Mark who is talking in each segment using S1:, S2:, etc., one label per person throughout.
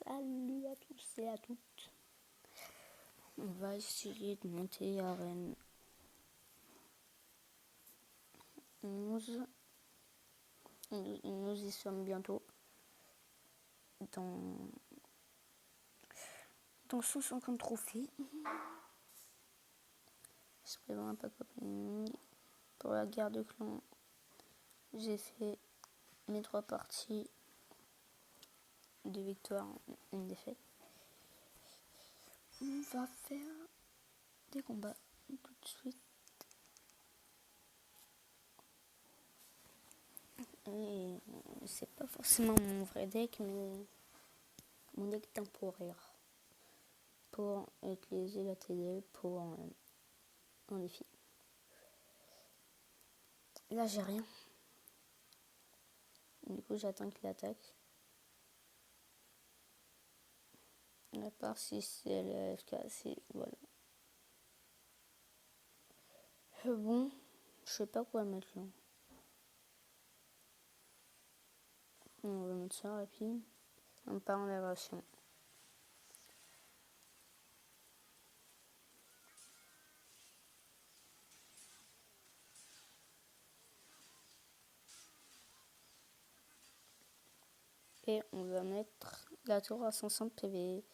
S1: Salut à tous et à toutes. On va essayer de monter arène 11. Nous y sommes bientôt dans 150 trophées. Je prévois un pack opening. Pour la guerre de clans, j'ai fait mes 3 parties, 2 victoires, une défaite. On va faire des combats tout de suite. Et c'est pas forcément mon vrai deck, mais mon deck temporaire pour utiliser la TDE pour un défi. Là j'ai rien. Du coup j'attends qu'il attaque. À part si c'est le FK, c'est voilà. Bon, je sais pas quoi mettre là. On va mettre ça rapide. On part en aération. Et on va mettre la tour à 500 PV.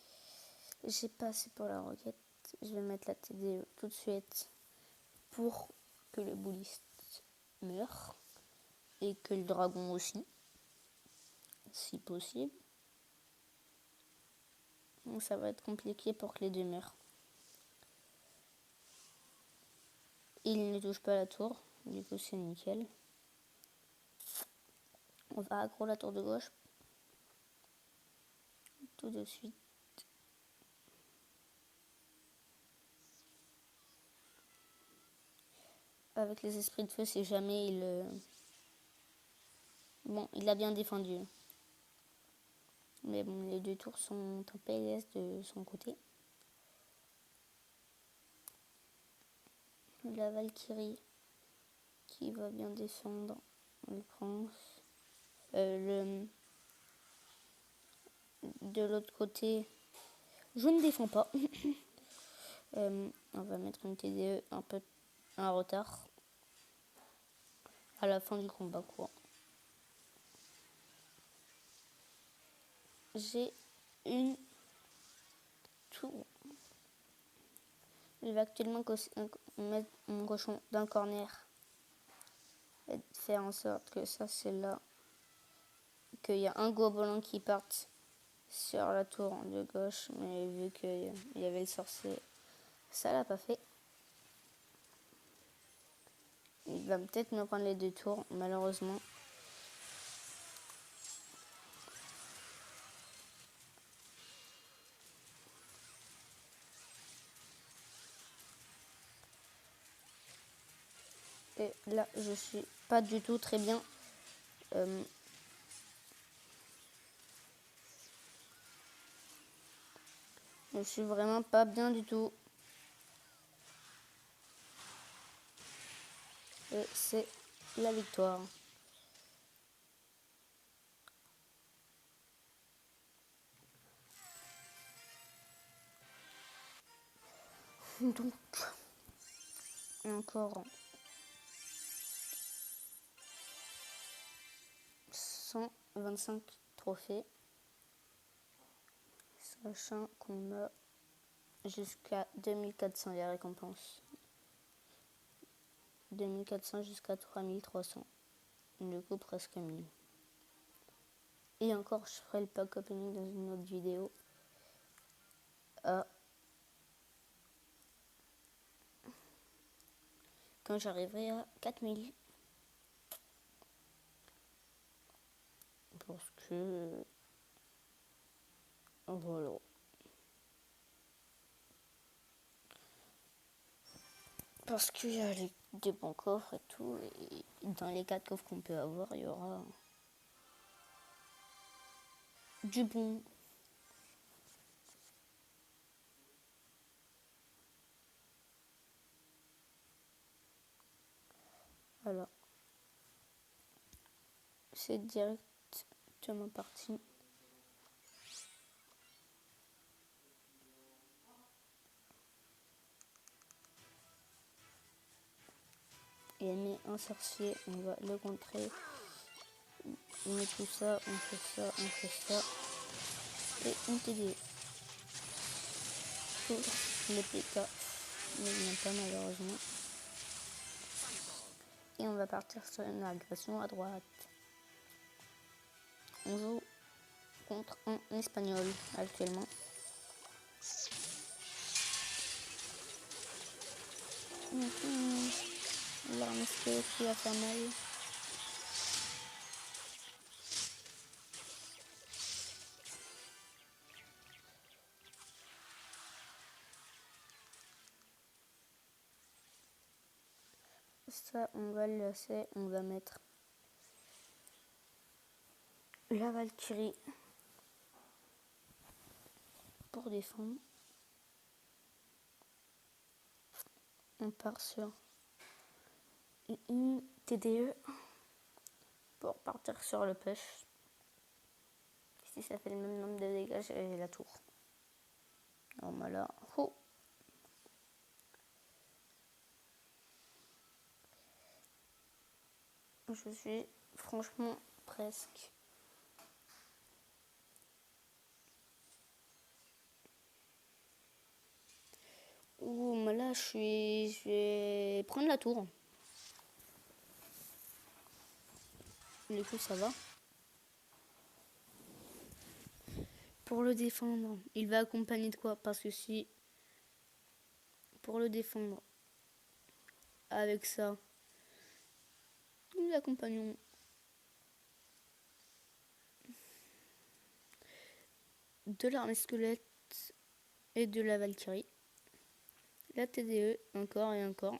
S1: J'ai pas assez pour la roquette. Je vais mettre la TDE tout de suite pour que le bouliste meure. Et que le dragon aussi, si possible. Donc ça va être compliqué pour que les deux meurent. Il ne touche pas la tour, du coup c'est nickel. On va aggro la tour de gauche. Tout de suite. Avec les esprits de feu, si jamais il... Bon, il a bien défendu. Mais bon, les 2 tours sont en PLS de son côté. La Valkyrie qui va bien défendre le prince. De l'autre côté, je ne défends pas. On va mettre une TDE un peu en retard. À la fin du combat, quoi. J'ai une tour. Je vais actuellement mettre mon cochon dans le corner et faire en sorte que ça c'est là. Qu'il y a un gobelin qui parte sur la tour de gauche, mais vu qu'il y avait le sorcier, ça l'a pas fait. Il va peut-être me prendre les 2 tours, malheureusement. Et là, je suis pas du tout très bien. Je suis vraiment pas bien du tout. Et c'est la victoire. Donc, encore 125 trophées. Sachant qu'on a jusqu'à 2400 les récompenses. 2400 jusqu'à 3300. Du coup, presque 1000. Et encore, je ferai le pack opening dans une autre vidéo. Quand j'arriverai à 4000. Parce que... Voilà. Parce qu'il y a des bons coffres et tout. Et dans les 4 coffres qu'on peut avoir, il y aura du bon. Voilà. C'est directement parti. met un sorcier, on va le contrer. On met tout ça, on fait ça, on fait ça. Et on TD. Pour le PK. Mais il n'y en a pas malheureusement. Et on va partir sur une agression à droite. On joue contre un espagnol actuellement. L'arme qui va faire mal. Ça, on va le laisser. On va mettre la Valkyrie pour défendre. On part sur une TDE pour partir sur le push. Si ça fait le même nombre de dégâts, j'ai la tour. Alors voilà. Oh. Je suis franchement presque. Ouh, mais là, je vais prendre la tour. Du coup, ça va. Pour le défendre, il va accompagner de quoi? Parce que si, pour le défendre, avec ça, nous accompagnons de l'armée squelette et de la Valkyrie. La TDE, encore et encore.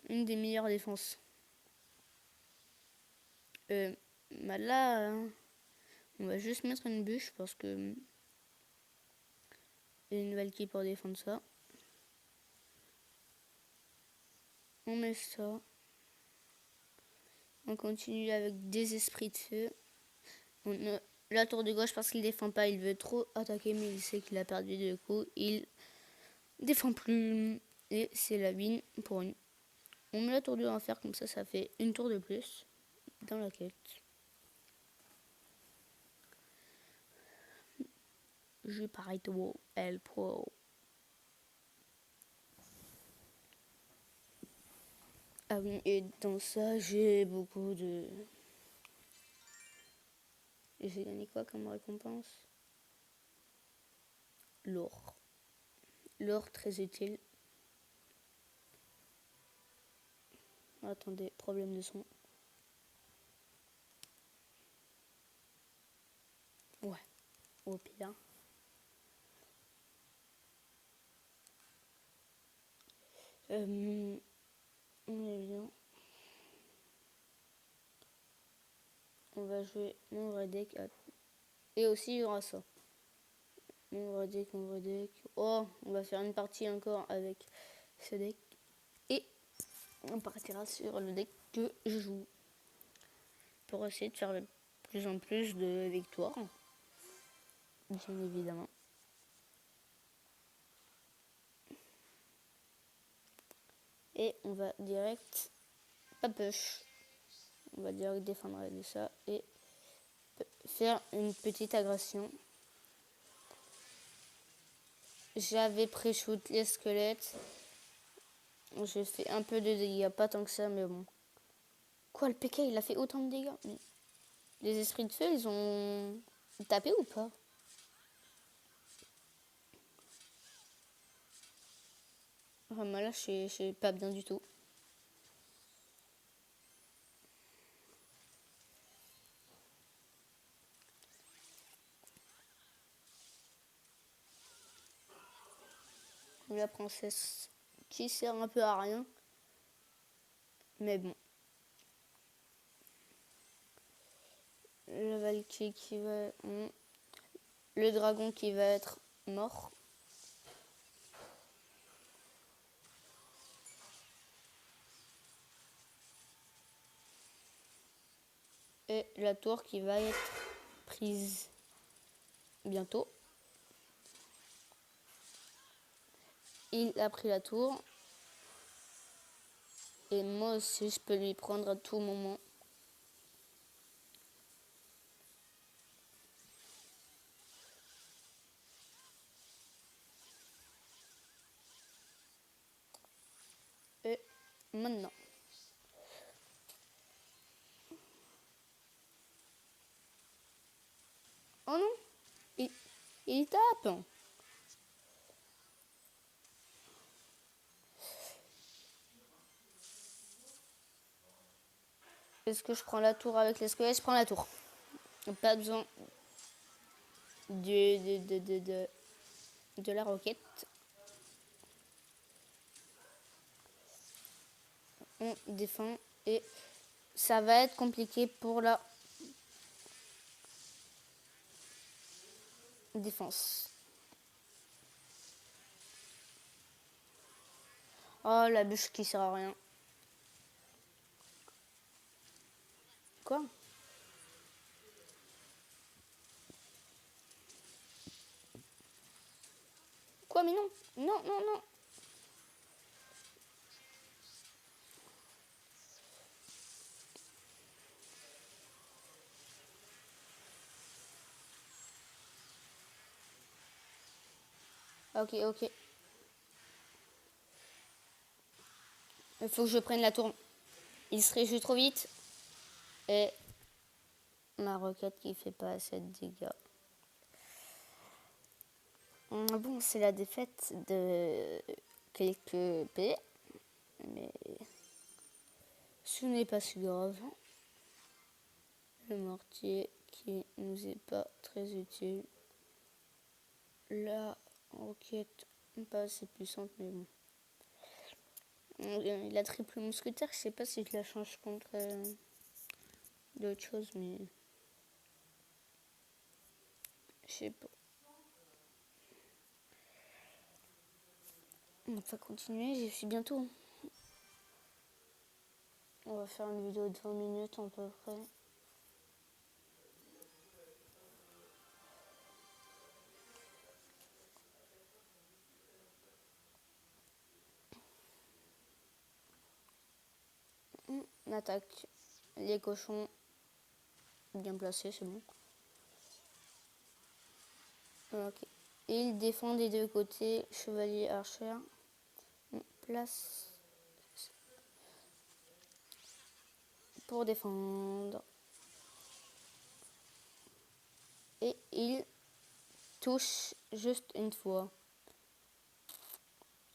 S1: Une des meilleures défenses. Bah là, on va juste mettre une bûche parce que il y a une Valkyrie pour défendre ça. On met ça. On continue avec des esprits de feu. La tour de gauche parce qu'il défend pas, il veut trop attaquer mais il sait qu'il a perdu 2 coups. Il défend plus et c'est la win pour nous. On met la tour de l'enfer comme ça, ça fait une tour de plus dans la quête. Je parie tout El Pro. Ah oui, et dans ça, j'ai beaucoup de... J'ai gagné quoi comme récompense? L'or. L'or très utile. Attendez, problème de son. Ouais, au pire. On est bien. On va jouer mon vrai deck. Et aussi, il y aura ça. Mon vrai deck, mon vrai deck. Oh, on va faire une partie encore avec ce deck. Et on partira sur le deck que je joue. Pour essayer de faire de plus en plus de victoires. Bien évidemment. Et on va direct, pas push. On va direct défendre de ça et faire une petite agression. J'avais pré-shoot les squelettes. J'ai fait un peu de dégâts, pas tant que ça, mais bon. Quoi, le PK, il a fait autant de dégâts? Mais les esprits de feu, ils ont tapé ou pas? Vraiment là, je suis pas bien du tout. La princesse qui sert un peu à rien. Mais bon. Le Valkyrie qui va... Le dragon qui va être mort. Et la tour qui va être prise bientôt. Il a pris la tour. Et moi aussi, je peux lui prendre à tout moment. Et maintenant. Oh non, il tape. Est-ce que je prends la tour avec les squelettes? Je prends la tour. Pas besoin de la roquette. On défend et ça va être compliqué pour la défense. Oh, la bûche qui sert à rien. Quoi? Quoi, mais non. Non, non, non. Ok, ok. Il faut que je prenne la tour. Il serait juste trop vite. Et ma roquette qui fait pas assez de dégâts. Bon, c'est la défaite de quelques P. Mais ce n'est pas si grave. Le mortier qui nous est pas très utile. La roquette pas assez puissante, mais bon. La triple mousquetaire, je sais pas si je la change contre d'autres choses, mais je sais pas. On va continuer, j'y suis bientôt. On va faire une vidéo de 20 minutes à peu près. On attaque les cochons bien placés, c'est bon. Ok. Ils défendent des deux côtés, chevalier, archer. On place pour défendre. Et ils touchent juste une fois.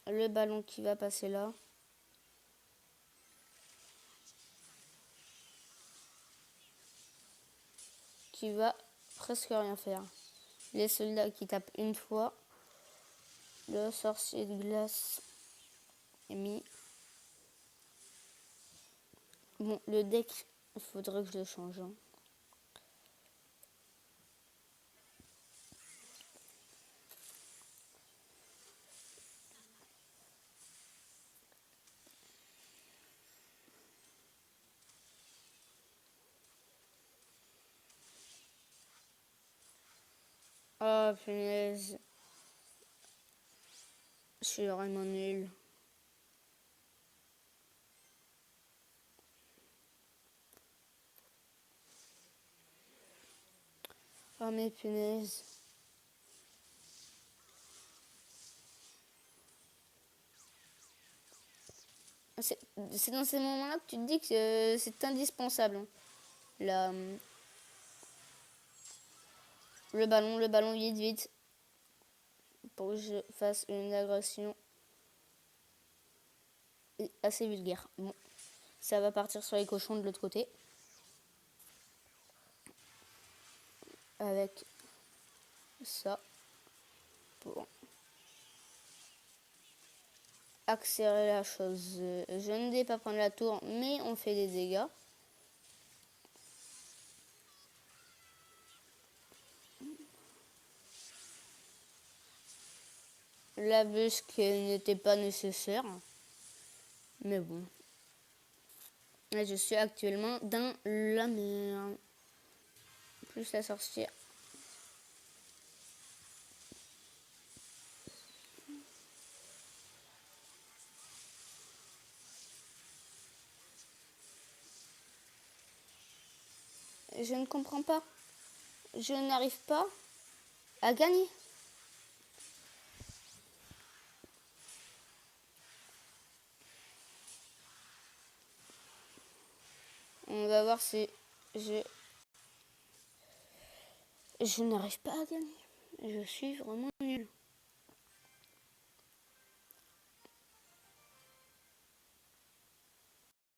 S1: Le ballon qui va passer là. Qui va presque rien faire. Les soldats qui tapent une fois. Le sorcier de glace est mis. Bon, le deck, il faudrait que je le change. Hein. Oh punaise. Je suis vraiment nul. Oh mais punaise. C'est dans ces moments-là que tu te dis que c'est indispensable. Hein. Le ballon, vite, vite. Pour que je fasse une agression assez vulgaire. Bon, ça va partir sur les cochons de l'autre côté. Avec ça. Pour accélérer la chose. Je ne vais pas prendre la tour, mais on fait des dégâts. La bûche qui n'était pas nécessaire. Mais bon. Là, je suis actuellement dans la mer. Plus la sorcière. Je ne comprends pas. Je n'arrive pas à gagner. On va voir si je n'arrive pas à gagner. Je suis vraiment nul.